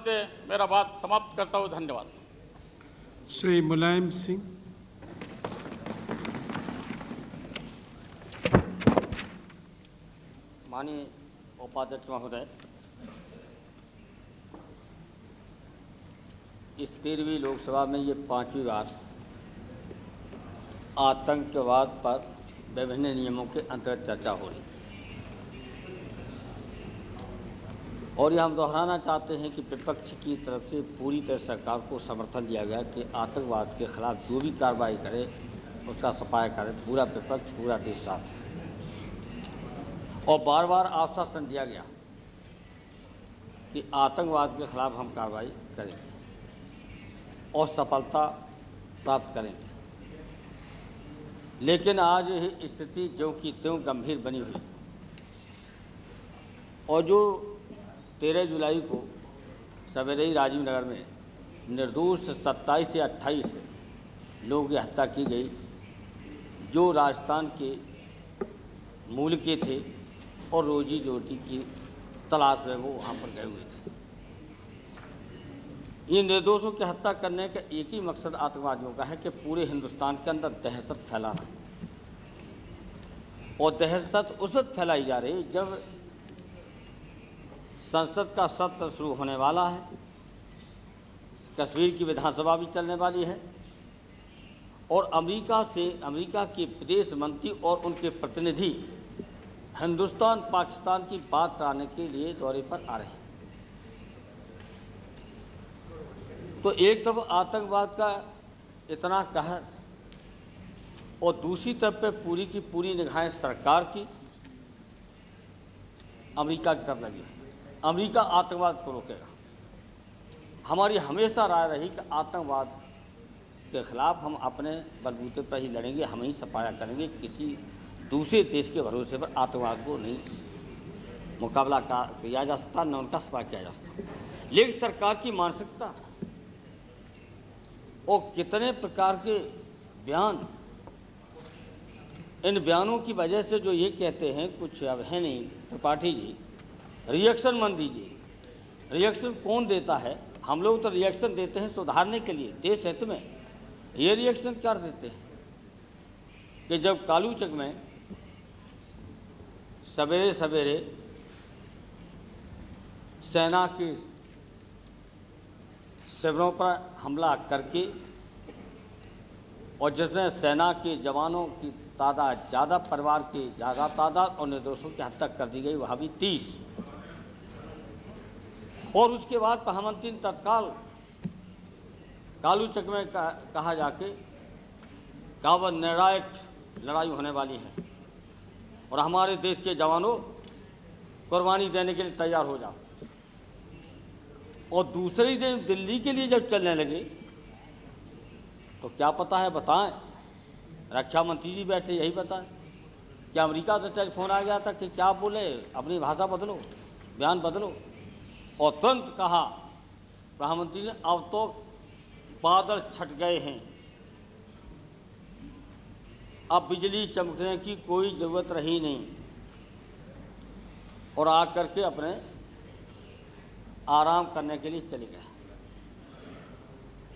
बोलते मेरा बात समाप्त करता हूँ। धन्यवाद। श्री मुलायम सिंह। माननीय उपाध्यक्ष महोदय, इस 13वीं लोकसभा में ये 5वीं बार आतंकवाद पर विभिन्न नियमों के अंतर्गत चर्चा हो रही, और यह हम दोहराना चाहते हैं कि विपक्ष की तरफ से पूरी तरह सरकार को समर्थन दिया गया कि आतंकवाद के खिलाफ जो भी कार्रवाई करे उसका सफाया करे। पूरा विपक्ष, पूरा देश साथ है, और बार बार आश्वासन दिया गया कि आतंकवाद के खिलाफ हम कार्रवाई करेंगे और सफलता प्राप्त करेंगे। लेकिन आज यह स्थिति ज्यों की त्यों गंभीर बनी हुई, और जो 13 जुलाई को सवेरे ही राजीव नगर में निर्दोष 27 से 28 लोगों की हत्या की गई, जो राजस्थान के मूल के थे और रोजी रोटी की तलाश में वो वहाँ पर गए हुए थे। इन निर्दोषों की हत्या करने का एक ही मकसद आतंकवादियों का है कि पूरे हिंदुस्तान के अंदर दहशत फैलाना, और दहशत उस वक्त फैलाई जा रही है जब संसद का सत्र शुरू होने वाला है, कश्मीर की विधानसभा भी चलने वाली है, और अमेरिका के विदेश मंत्री और उनके प्रतिनिधि हिंदुस्तान पाकिस्तान की बात कराने के लिए दौरे पर आ रहे हैं। तो एक तरफ आतंकवाद का इतना कहर, और दूसरी तरफ पे पूरी की पूरी निगाहें सरकार की अमेरिका की तरफ लगी है। अमेरिका आतंकवाद को रोकेगा। हमारी हमेशा राय रही कि आतंकवाद के खिलाफ हम अपने बलबूते पर ही लड़ेंगे, हम ही सफाया करेंगे, किसी दूसरे देश के भरोसे पर आतंकवाद को नहीं मुकाबला किया जा सकता, न उनका सफाया किया जा सकता। लेकिन सरकार की मानसिकता और कितने प्रकार के बयान, इन बयानों की वजह से जो ये कहते हैं कुछ अब है नहीं, त्रिपाठी जी रिएक्शन मत दीजिए। रिएक्शन कौन देता है? हम लोग तो रिएक्शन देते हैं सुधारने के लिए, देश हित में। ये रिएक्शन क्या देते हैं कि जब कालूचक में सवेरे सवेरे सेना के शिविरों पर हमला करके, और जिसमें सेना के जवानों की तादाद ज़्यादा, परिवार की ज़्यादा तादाद, और निर्दोषों की हत्या कर दी गई, वहाँ भी 30। और उसके बाद प्रधानमंत्री ने तत्काल कालूचक में कहा जाके कहा वह निर्णायक लड़ाई होने वाली है और हमारे देश के जवानों कुर्बानी देने के लिए तैयार हो जाओ। और दूसरे दिन दिल्ली के लिए जब चलने लगे तो क्या पता है, बताएं। रक्षा मंत्री जी बैठे, यही बताएं। क्या अमेरिका से टेलीफोन आ गया था कि क्या बोले, अपनी भाषा बदलो, बयान बदलो? और तुरंत कहा प्रधानमंत्री ने, अब तो बादल छट गए हैं, अब बिजली चमकने की कोई ज़रूरत रही नहीं, और आकर के अपने आराम करने के लिए चले गए।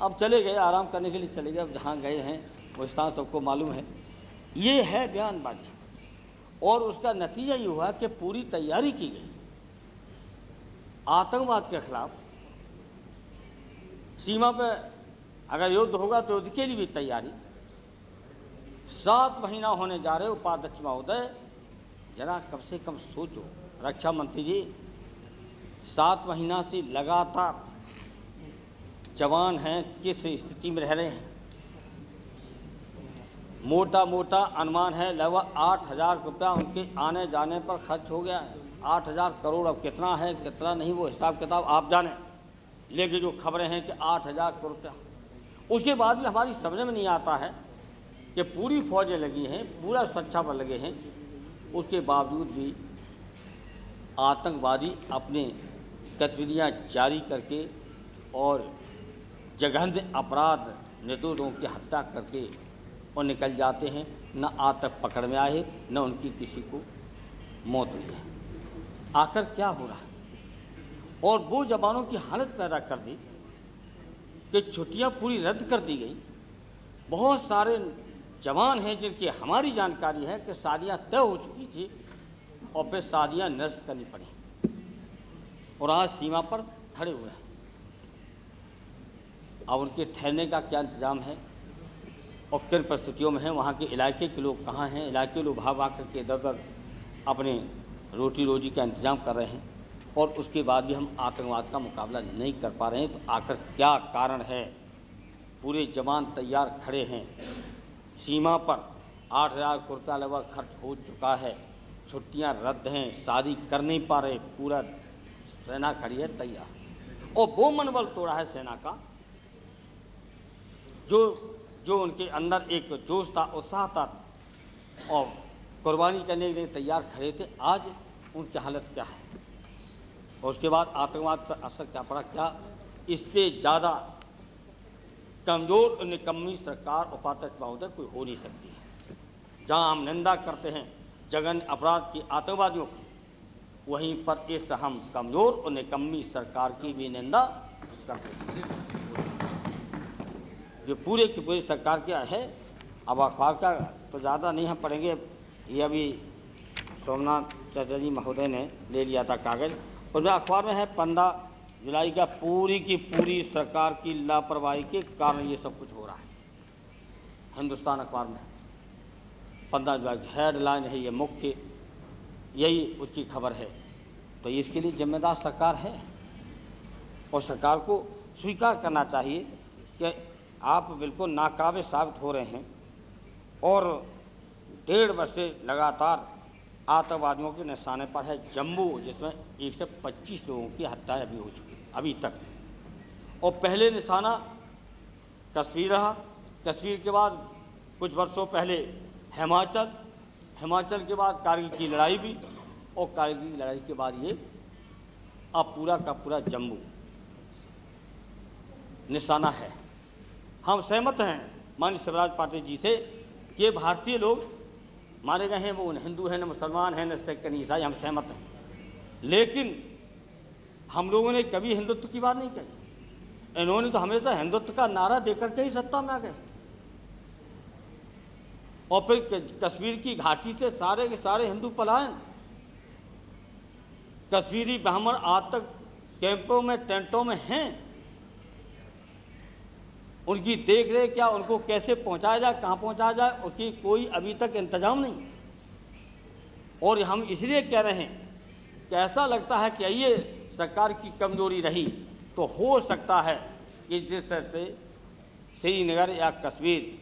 अब चले गए, आराम करने के लिए चले गए। अब जहाँ गए हैं वो स्थान सबको मालूम है। ये है बयानबाजी, और उसका नतीजा ये हुआ कि पूरी तैयारी की गई आतंकवाद के खिलाफ। सीमा पर अगर युद्ध होगा तो युद्ध के लिए भी तैयारी। 7 महीना होने जा रहे उपाध्यक्ष महोदय, जरा कम से कम सोचो। रक्षा मंत्री जी 7 महीना से लगातार जवान हैं, किस स्थिति में रह रहे हैं? मोटा मोटा अनुमान है लगभग 8,000 रुपया उनके आने जाने पर खर्च हो गया है। 8,000 करोड़, अब कितना है कितना नहीं वो हिसाब किताब आप जाने, लेकिन जो खबरें हैं कि 8,000 करोड़ रुपया। उसके बाद भी हमारी समझ में नहीं आता है कि पूरी फौजें लगी हैं, पूरा सुरक्षा बल लगे हैं, उसके बावजूद भी आतंकवादी अपने गतिविधियाँ जारी करके और जघन्य अपराध, निर्दोषों की हत्या करके और निकल जाते हैं। न आज तक पकड़ में आए, न उनकी किसी को मौत हुई है। आखिर क्या हो रहा है? और वो जवानों की हालत पैदा कर दी कि छुट्टियां पूरी रद्द कर दी गई। बहुत सारे जवान हैं जिनकी हमारी जानकारी है कि शादियां तय हो चुकी थी और फिर शादियां निरस्त करनी पड़ी और आज सीमा पर खड़े हुए हैं। अब उनके ठहरने का क्या इंतज़ाम है और किन परिस्थितियों में है, वहाँ के इलाके के लोग कहाँ हैं, इलाके के लोग भाग भाग करके इधर उधर अपने रोटी रोजी का इंतज़ाम कर रहे हैं और उसके बाद भी हम आतंकवाद का मुकाबला नहीं कर पा रहे हैं। तो आखिर क्या कारण है? पूरे जवान तैयार खड़े हैं, सीमा पर 8,000 करोड़ रुपया लगभग खर्च हो चुका है, छुट्टियां रद्द हैं, शादी कर नहीं पा रहे, पूरा सेना खड़ी है तैयार। और वो मनोबल तोड़ा है सेना का जो उनके अंदर एक जोश था, उत्साह था और कुर्बानी करने के लिए तैयार खड़े थे। आज उनकी हालत क्या है और उसके बाद आतंकवाद पर असर क्या पड़ा? क्या इससे ज़्यादा कमज़ोर और निकम्मी सरकार उपाध्यक्ष महोदय कोई हो नहीं सकती है। जहाँ हम निंदा करते हैं जघन्य अपराध की आतंकवादियों की, वहीं पर इस हम कमज़ोर और निकम्मी सरकार की भी निंदा करते हैं। ये पूरे की पूरी सरकार क्या है। अब अखबार का तो ज़्यादा नहीं हम पढ़ेंगे, ये अभी सोमनाथ चटर्जी महोदय ने ले लिया था कागज़, और अखबार में है 15 जुलाई का पूरी की पूरी सरकार की लापरवाही के कारण ये सब कुछ हो रहा है। हिंदुस्तान अखबार में 15 जुलाई की हेडलाइन है, ये मुख्य यही उसकी खबर है। तो इसके लिए जिम्मेदार सरकार है और सरकार को स्वीकार करना चाहिए कि आप बिल्कुल नाकाबिल साबित हो रहे हैं और 1.5 वर्ष से लगातार आतंकवादियों के निशाने पर है जम्मू, जिसमें 125 लोगों की हत्या अभी हो चुकी है अभी तक। और पहले निशाना कश्मीर रहा, कश्मीर के बाद कुछ वर्षों पहले हिमाचल, हिमाचल के बाद कारगिल की लड़ाई भी, और कारगिल की लड़ाई के बाद ये अब पूरा का पूरा जम्मू निशाना है। हम सहमत हैं माननीय शिवराज पाटिल जी से कि ये भारतीय लोग मारे गए हैं, वो न हिंदू हैं न मुसलमान हैं न सिख न ईसाई, हम सहमत हैं। लेकिन हम लोगों ने कभी हिंदुत्व की बात नहीं कही। इन्होंने तो हमेशा हिंदुत्व का नारा देकर के ही सत्ता में आ गए और फिर कश्मीर की घाटी से सारे के सारे हिंदू पलायन। कश्मीरी ब्राह्मण आज तक कैंपों में टेंटों में हैं, उनकी देख रेख क्या, उनको कैसे पहुंचाया जाए, कहाँ पहुंचाया जाए, उसकी कोई अभी तक इंतजाम नहीं। और हम इसलिए कह रहे हैं कि ऐसा लगता है कि ये सरकार की कमजोरी रही तो हो सकता है कि जिस तरह से श्रीनगर या कश्मीर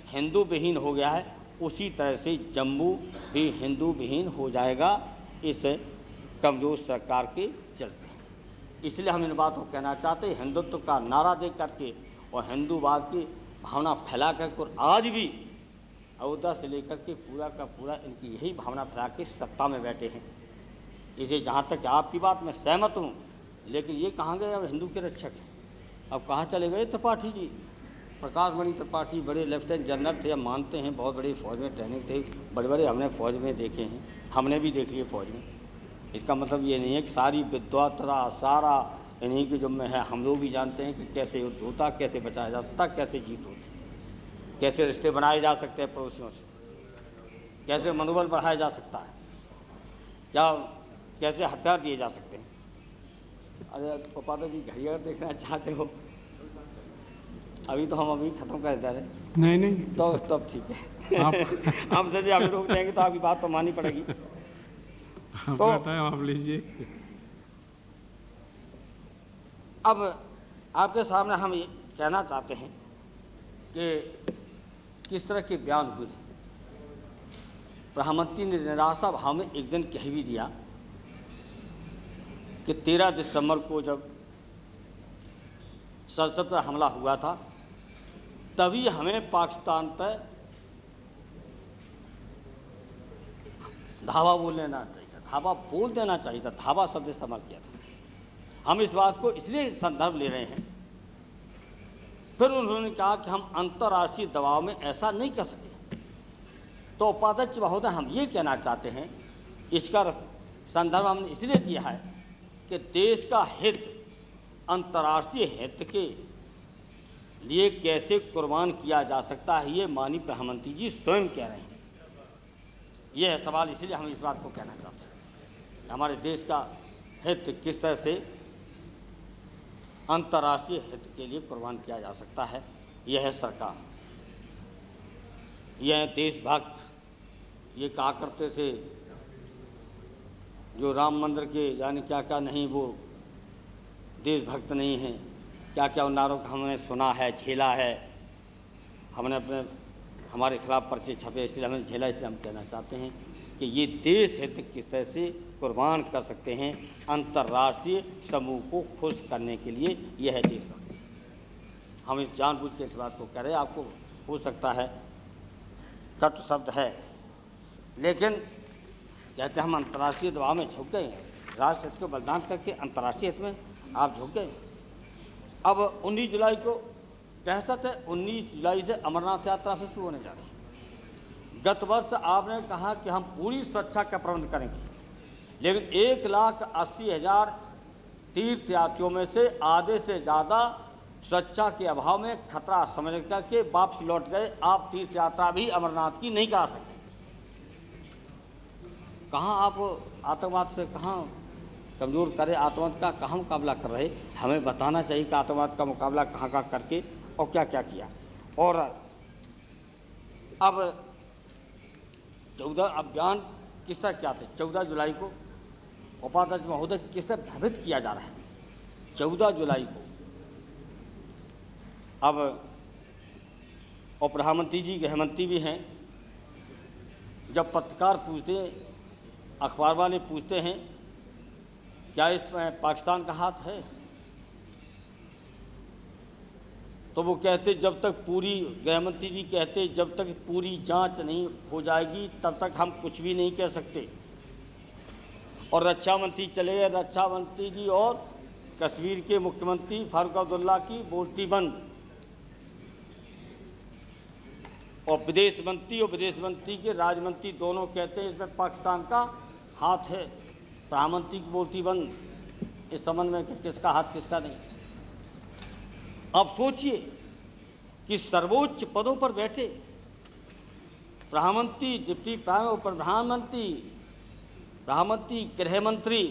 हिंदू विहीन हो गया है, उसी तरह से जम्मू भी हिंदू विहीन हो जाएगा इस कमजोर सरकार के चलते। इसलिए हम इन बातों को कहना चाहते हैं, हिंदुत्व का नारा दे करके और हिंदूवाद की भावना फैला कर और आज भी अयोध्या से लेकर के पूरा का पूरा इनकी यही भावना फैला के सत्ता में बैठे हैं। इसे जहाँ तक आपकी बात में सहमत हूँ, लेकिन ये कहाँ गए अब हिंदू के रक्षक? अब कहाँ चले गए त्रिपाठी जी? प्रकाश मणि त्रिपाठी बड़े लेफ्टिनेंट जनरल थे, हम मानते हैं, बहुत बड़ी फौज में ट्रेनिंग थे, बड़े बड़े हमने फौज में देखे हैं, हमने भी देख लिए फौज में। इसका मतलब ये नहीं है कि सारी विद्वता सारा इन्हीं के जुम्मे है। हम लोग भी जानते हैं कि कैसे युद्ध होता, कैसे बचाया जा सकता, कैसे जीत होती, कैसे रिश्ते बनाए जा सकते हैं पड़ोसियों से, कैसे मनोबल बढ़ाया जा सकता है, क्या कैसे हथियार दिए जा सकते हैं। अरे उपाध्याय जी घड़ी अगर देखना चाहते हो, अभी तो हम अभी ख़त्म कर दे रहे। नहीं तो तब ठीक है हम यदि अभी रोक देंगे तो आपकी बात तो माननी पड़ेगी। तो आप लीजिए। अब आपके सामने हम ये कहना चाहते हैं कि किस तरह के बयान हुए। प्रधानमंत्री ने निराशा भाव में एक दिन कह भी दिया कि 13 दिसंबर को जब संसद पर हमला हुआ था, तभी हमें पाकिस्तान पर धावा बोल लेना चाहिए था, धावा बोल देना चाहिए था, धावा शब्द इस्तेमाल किया था। हम इस बात को इसलिए संदर्भ ले रहे हैं। फिर उन्होंने कहा कि हम अंतर्राष्ट्रीय दबाव में ऐसा नहीं कर सके। तो उपाध्यक्ष महोदय, हम ये कहना चाहते हैं, इसका संदर्भ हमने इसलिए दिया है कि देश का हित अंतर्राष्ट्रीय हित के लिए कैसे कुर्बान किया जा सकता है, ये माननीय प्रधानमंत्री जी स्वयं कह रहे हैं। ये है सवाल, इसलिए हम इस बात को कहना चाहते हैं। हमारे देश का हित किस तरह से अंतर्राष्ट्रीय हित के लिए कुर्बान किया जा सकता है, यह है सरकार। यह देशभक्त ये कहा करते थे जो राम मंदिर के यानी क्या क्या नहीं, वो देशभक्त नहीं हैं, क्या क्या उन नारों का हमने सुना है, झेला है, हमने हमारे खिलाफ पर्चे छपे इसलिए हमने झेला। इसलिए हम कहना चाहते हैं कि ये देश हित किस तरह से कुर्बान कर सकते हैं अंतर्राष्ट्रीय समूह को खुश करने के लिए, यह है देशभक्ति। हम इस जानबूझ के इस बात को कह रहे हैं। आपको हो सकता है कट शब्द है, लेकिन कहते हैं हम अंतर्राष्ट्रीय दबाव में झुक गए हैं, राष्ट्र हित को बलिदान करके अंतर्राष्ट्रीय हित में आप झुक गए। अब 19 जुलाई को दहशत है, 19 जुलाई से अमरनाथ यात्रा फिर शुरू होने जा रही है। गत वर्ष आपने कहा कि हम पूरी सुरक्षा का प्रबंध करेंगे, लेकिन 1,80,000 तीर्थयात्रियों में से आधे से ज़्यादा सुरक्षा के अभाव में खतरा समझ करके वापस लौट गए। आप तीर्थ यात्रा भी अमरनाथ की नहीं करा सकते। कहाँ आप आतंकवाद से कहाँ कमज़ोर करे, आतंकवाद का कहाँ मुकाबला कर रहे, हमें बताना चाहिए कि आतंकवाद का मुकाबला कहाँ कहाँ करके और क्या क्या किया। और अब 14 अभियान किस तरह क्या थे, 14 जुलाई को उपाध्यक्ष महोदय किस तरह भ्रमित किया जा रहा है। 14 जुलाई को अब और प्रधानमंत्री जी गृहमंत्री भी हैं, जब पत्रकार पूछते हैं, अखबार वाले पूछते हैं क्या इसमें पाकिस्तान का हाथ है, तो वो कहते जब तक पूरी, गृहमंत्री जी कहते जब तक पूरी जांच नहीं हो जाएगी तब तक हम कुछ भी नहीं कह सकते। और रक्षा मंत्री चले गए, रक्षा मंत्री जी और कश्मीर के मुख्यमंत्री फारूक अब्दुल्ला की बोलती बंद। और विदेश मंत्री के राज्यमंत्री दोनों कहते हैं इसमें पाकिस्तान का हाथ है। प्रधानमंत्री की बोलती बंद इस संबंध में कि किसका हाथ किसका नहीं। अब सोचिए कि सर्वोच्च पदों पर बैठे प्रधानमंत्री, डिप्टी प्रधानमंत्री, प्रधानमंत्री, गृह मंत्री,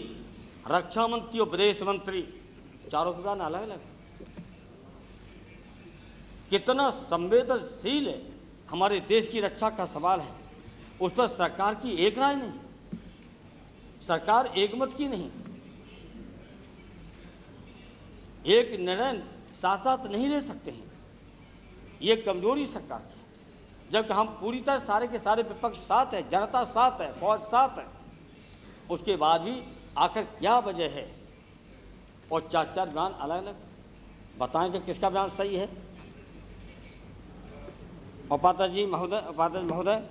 रक्षा मंत्री और विदेश मंत्री, चारों के बयान अलग अलग। कितना संवेदनशील है, हमारे देश की रक्षा का सवाल है, उस पर सरकार की एक राय नहीं, सरकार एक मत की नहीं, एक निर्णय साथ साथ नहीं ले सकते हैं। ये कमजोरी सरकार की है। जबकि हम पूरी तरह सारे के सारे विपक्ष साथ है, जनता साथ है, फौज साथ है, उसके बाद भी आखिर क्या वजह है। और चार चार बयान अलग अलग, बताएं कि किसका बयान सही है। उपाध्यक्ष महोदय,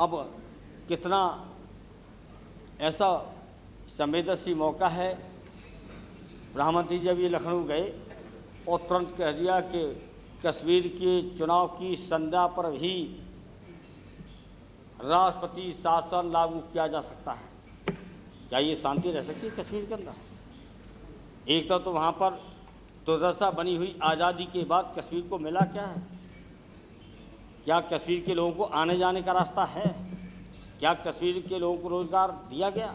अब कितना ऐसा संवेदनशील मौका है। प्रधानमंत्री जब ये लखनऊ गए और तुरंत कह दिया कि कश्मीर के चुनाव की संध्या पर भी राष्ट्रपति शासन लागू किया जा सकता है। क्या ये शांति रह सकती है कश्मीर के अंदर? एक तो वहाँ पर दुर्दशा बनी हुई, आज़ादी के बाद कश्मीर को मिला क्या है? क्या कश्मीर के लोगों को आने जाने का रास्ता है? क्या कश्मीर के लोगों को रोज़गार दिया गया?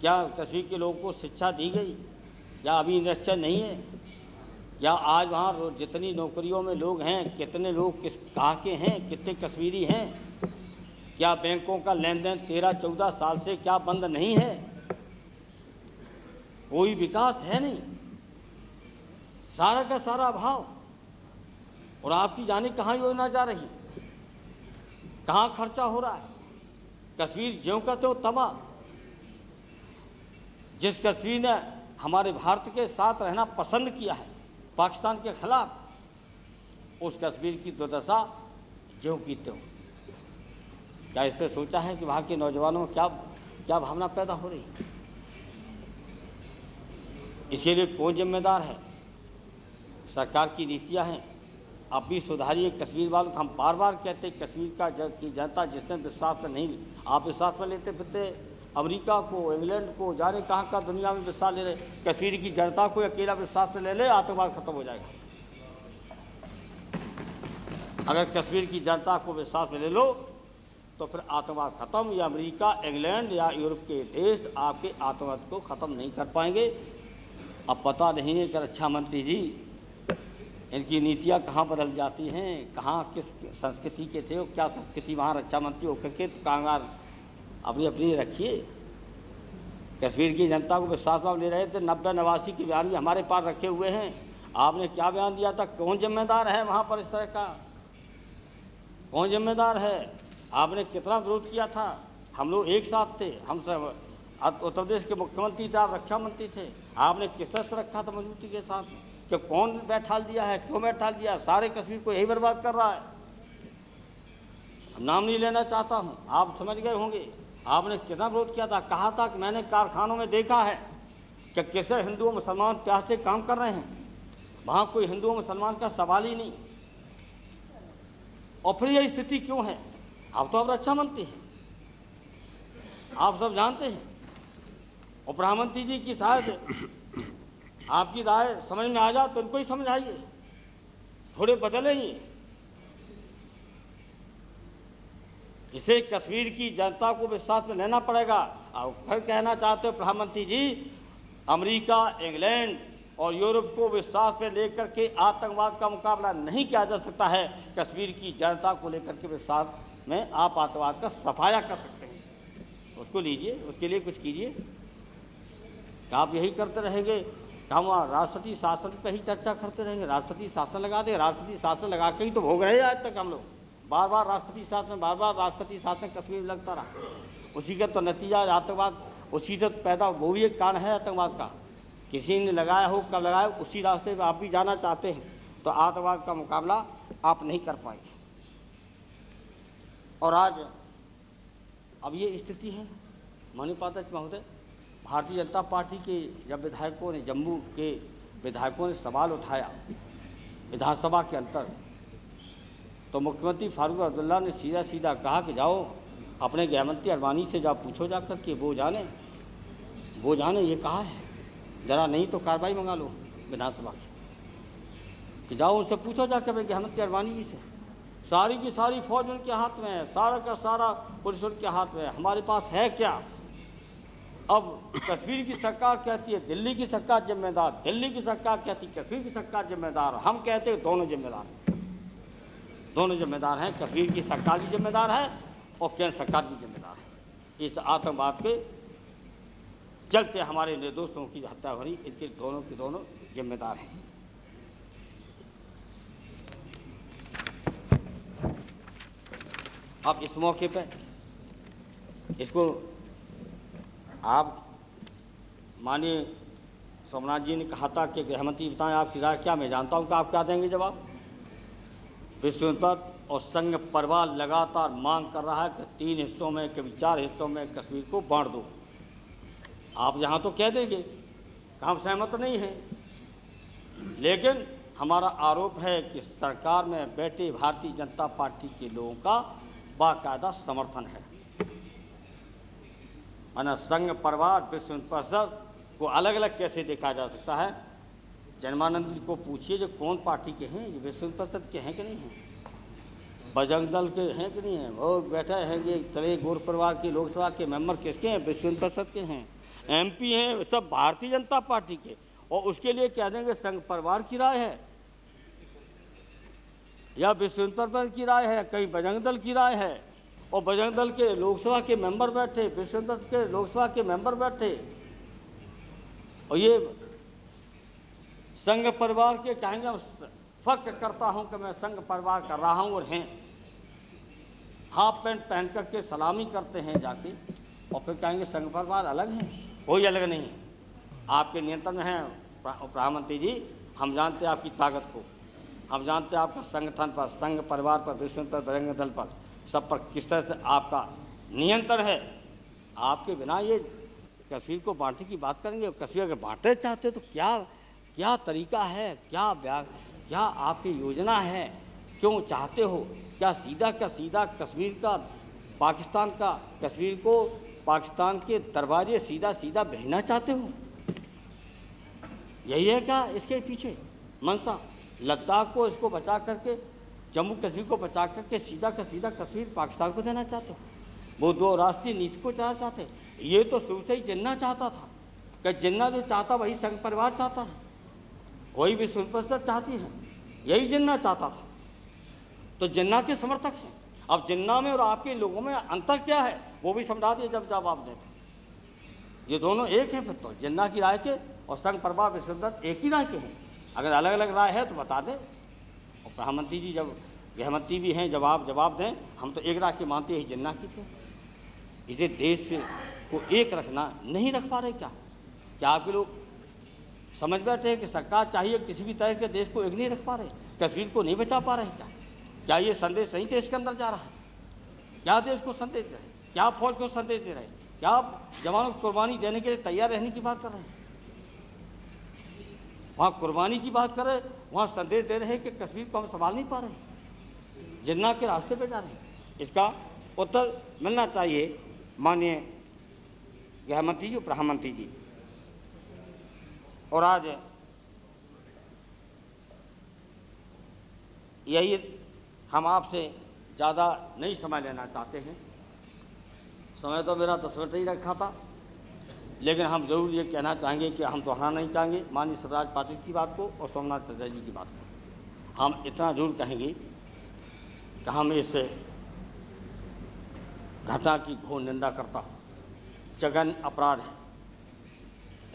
क्या कश्मीर के लोगों को शिक्षा दी गई? या अभी निश्चय नहीं है? या आज वहाँ जितनी नौकरियों में लोग हैं, कितने लोग किस कहाँ के हैं, कितने कश्मीरी हैं? क्या बैंकों का लेन देन 13-14 साल से क्या बंद नहीं है? कोई विकास है नहीं, सारा का सारा अभाव। और आपकी जाने कहाँ योजना जा रही, कहाँ खर्चा हो रहा है? कश्मीर ज्यों का त्यों तबाह। जिस कश्मीर ने हमारे भारत के साथ रहना पसंद किया है पाकिस्तान के खिलाफ, उस कश्मीर की दुर्दशा ज्यों की त्यों। क्या इस पर सोचा है कि वहाँ के नौजवानों में क्या भावना पैदा हो रही है? इसके लिए कौन जिम्मेदार है? सरकार की नीतियाँ हैं, आप भी सुधारिए कश्मीर वालों को। हम बार बार कहते हैं कश्मीर की जनता जिसने विश्वास में नहीं, आप विश्वास में लेते फिरते अमेरिका को, इंग्लैंड को, जाने कहाँ का दुनिया में विश्वास ले रहे। कश्मीर की जनता को अकेला विश्वास में ले ले, आतंकवाद खत्म हो जाएगा। अगर कश्मीर की जनता को विश्वास में ले लो तो फिर आतंकवाद खत्म। या अमेरिका, इंग्लैंड या यूरोप के देश आपके आतंकवाद को ख़त्म नहीं कर पाएंगे। अब पता नहीं है कि रक्षा मंत्री जी इनकी नीतियाँ कहाँ बदल जाती हैं, कहाँ किस संस्कृति के थे और क्या संस्कृति वहाँ रक्षा मंत्री होकर के तो कांगार अपनी अपनी रखिए। कश्मीर की जनता को विश्वास में ले रहे थे। 90-89 के बयान भी हमारे पास रखे हुए हैं। आपने क्या बयान दिया था, कौन जिम्मेदार है वहाँ पर इस तरह का, कौन जिम्मेदार है? आपने कितना विरोध किया था? हम लोग एक साथ थे, हम सब उत्तर प्रदेश के मुख्यमंत्री थे, आप रक्षा मंत्री थे। आपने किस तरह से रखा था मजबूती के साथ कि कौन बैठाल दिया है, क्यों बैठाल दिया? सारे कश्मीर को यही बर्बाद कर रहा है। नाम नहीं लेना चाहता हूँ, आप समझ गए होंगे। आपने कितना विरोध किया था, कहा था कि मैंने कारखानों में देखा है कि कैसे हिंदू मुसलमान प्यार से काम कर रहे हैं, वहाँ कोई हिंदू मुसलमान का सवाल ही नहीं। और फिर यह स्थिति क्यों है? आप तो अब रक्षा मंत्री हैं, आप सब जानते हैं। और प्रधानमंत्री जी की शायद आपकी राय समझ में आ जाए तो इनको ही समझाइए, थोड़े बदलेंगे। इसे कश्मीर की जनता को विश्वास में लेना पड़ेगा। और फिर कहना चाहते हो प्रधानमंत्री जी, अमेरिका, इंग्लैंड और यूरोप को विश्वास में लेकर के आतंकवाद का मुकाबला नहीं किया जा सकता है। कश्मीर की जनता को लेकर के विश्वास में आप आतंकवाद का सफाया कर सकते हैं, उसको लीजिए, उसके लिए कुछ कीजिए। आप यही करते रहेंगे, हम राष्ट्रपति शासन पर ही चर्चा करते रहेंगे। राष्ट्रपति शासन लगा दे, राष्ट्रपति शासन लगा के ही तो भोग रहे हैं आज तक हम लोग। बार बार राष्ट्रपति शासन, बार बार राष्ट्रपति शासन कश्मीर में लगता रहा। उसी का तो नतीजा आतंकवाद, उसी से पैदा, वो भी एक कारण है आतंकवाद का। किसी ने लगाया हो, कब लगाया, उसी रास्ते पर आप भी जाना चाहते हैं तो आतंकवाद का मुकाबला आप नहीं कर पाएंगे। और आज अब ये स्थिति है। माननीय उपाध्यक्ष महोदय, भारतीय जनता पार्टी के जब विधायकों ने, जम्मू के विधायकों ने सवाल उठाया विधानसभा के अंदर, तो मुख्यमंत्री फारूक अब्दुल्ला ने सीधा सीधा कहा कि जाओ अपने गृहमंत्री अरवानी से जाओ, पूछो जाकर के, वो जाने ये कहा है, जरा नहीं तो कार्रवाई मंगा लो विधानसभा की, कि जाओ उनसे पूछो जाकर अपने गृहमंत्री अरवानी जी से। सारी की सारी फौज उनके हाथ में है, सारा का सारा पुलिस उनके हाथ में है। हमारे पास है क्या? अब कश्मीर की सरकार कहती है दिल्ली की सरकार जिम्मेदार, दिल्ली की सरकार कहती है कश्मीर की सरकार जिम्मेदार। हम कहते हैं दोनों जिम्मेदार, दोनों जिम्मेदार हैं। कश्मीर की सरकार भी जिम्मेदार है और केंद्र सरकार भी जिम्मेदार है। इस आतंकवाद के चलते हमारे निर्दोष लोगों की हत्या हो रही, इनके दोनों के दोनों जिम्मेदार हैं। अब इस मौके पे इसको आप माननीय सोमनाथ जी ने कहा था कि गृहमंत्री बताएं आपकी राय क्या। मैं जानता हूं कि आप क्या देंगे जवाब। विश्व पर और संघ परिवार लगातार मांग कर रहा है कि 3 हिस्सों में, कभी 4 हिस्सों में कश्मीर को बांट दो। आप यहाँ तो कह देंगे कि हम सहमत नहीं हैं, लेकिन हमारा आरोप है कि सरकार में बैठे भारतीय जनता पार्टी के लोगों का बाकायदा समर्थन है। माना संघ परिवार, विश्व परिषद को अलग अलग कैसे देखा जा सकता है? जन्मानंद जी को पूछिए जो कौन पार्टी के हैं, ये विश्व परिषद के हैं कि नहीं हैं, बजरंग दल के हैं कि नहीं हैं? वो बैठे हैं ये चले गौर परिवार के लोकसभा के मेंबर किसके हैं? विश्व परिषद के हैं। MP हैं सब भारतीय जनता पार्टी के, और उसके लिए कह देंगे संघ परिवार की राय है या विश्व परिषद की राय है, कहीं बजरंग दल की राय है। और बजरंग दल के लोकसभा के मेंबर बैठे, विश्व परिषद के लोकसभा के मेंबर बैठे, और ये संघ परिवार के कहेंगे फख्र करता हूं कि मैं संघ परिवार कर रहा हूं, और हैं हाफ पैंट पहन करके सलामी करते हैं जाके, और फिर कहेंगे संघ परिवार अलग है। कोई अलग नहीं, आपके नियंत्रण में है प्रधानमंत्री जी। हम जानते हैं आपकी ताकत को, हम जानते हैं आपका संगठन पर, संघ परिवार पर, विश्व पर, बजरंग दल पर, सब पर किस तरह से आपका नियंत्रण है। आपके बिना ये कश्मीर को बांटने की बात करेंगे। कश्मीर अगर बांटना चाहते हो तो क्या तरीका है, क्या आपकी योजना है, क्यों चाहते हो, क्या सीधा कश्मीर का पाकिस्तान का, कश्मीर को पाकिस्तान के दरबारे सीधा सीधा भेजना चाहते हो? यही है क्या इसके पीछे मंशा? लद्दाख को इसको बचा करके, जम्मू कश्मीर को बचा करके सीधा कश्मीर पाकिस्तान को देना चाहते हो? वो दो राष्ट्रीय नीति को चलाना चाहते? ये तो शुरू से ही जिन्ना चाहता था कि जिन्ना जो चाहता वही संघ परिवार चाहता है, वही विश्व परिषद चाहती है, यही जिन्ना चाहता था। तो जिन्ना के समर्थक हैं। अब जिन्ना में और आपके लोगों में अंतर क्या है वो भी समझा दिए जब जवाब देते। ये दोनों एक हैं फिर तो, जिन्ना की राय के और संघ परिवार विश्व परिषद एक ही राय के हैं। अगर अलग अलग राय है तो बता दें। और प्रधानमंत्री जी जब गृहमंत्री भी हैं, जवाब दें। हम तो एक राय के मानते हैं, जिन्ना की थे। इसे देश को एक रखना नहीं रख पा रहे क्या आपके लोग समझ बैठे हैं कि सरकार चाहिए किसी भी तरह के देश को एक नहीं रख पा रहे, कश्मीर को नहीं बचा पा रहे? क्या ये संदेश नहीं देश के अंदर जा रहा है? क्या देश को संदेश दे रहे हैं? क्या फौज को संदेश दे रहे हैं? क्या आप जवानों को कुर्बानी देने के लिए तैयार रहने की बात कर रहे हैं? वहाँ कुर्बानी की बात कर रहे हैं, वहाँ संदेश दे रहे हैं कि कश्मीर को हम संभाल नहीं पा रहे, जिन्ना के रास्ते पे जा रहे हैं। इसका उत्तर मिलना चाहिए माननीय गृहमंत्री जी, प्रधानमंत्री जी। और आज यही हम आपसे ज़्यादा नहीं समय लेना चाहते हैं। समय तो मेरा 10 मिनट ही रखा था, लेकिन हम ज़रूर ये कहना चाहेंगे कि हम दोहराना नहीं चाहेंगे माननीय स्वराज पाटिल की बात को और सोमनाथ चटर्जी जी की बात को। हम इतना जरूर कहेंगे कि हम इस घटना की घोर निंदा करता हूँ। जघन्य अपराध है,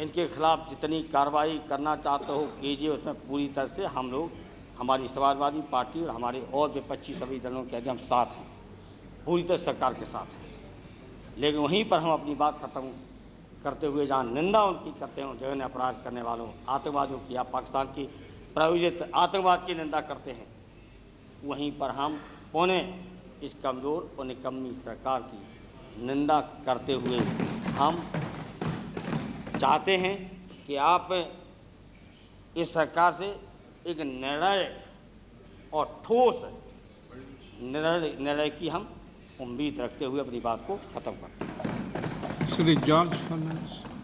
इनके खिलाफ जितनी कार्रवाई करना चाहते हो कीजिए। उसमें पूरी तरह से हम लोग, हमारी समाजवादी पार्टी और हमारे और विपक्षी सभी दलों के हम साथ हैं, पूरी तरह सरकार के साथ हैं। लेकिन वहीं पर हम अपनी बात खत्म करते हुए जहाँ निंदा उनकी करते हैं, जघन्य अपराध करने वालों, आतंकवादियों की, या पाकिस्तान की प्रायोजित आतंकवाद की निंदा करते हैं, वहीं पर हम पौने इस कमज़ोर और निकम्मी सरकार की निंदा करते हुए हम चाहते हैं कि आप इस सरकार से एक निर्णायक और ठोस निर्णय की हम उम्मीद रखते हुए अपनी बात को ख़त्म करते हैं। श्री जॉर्ज फर्नांडिस।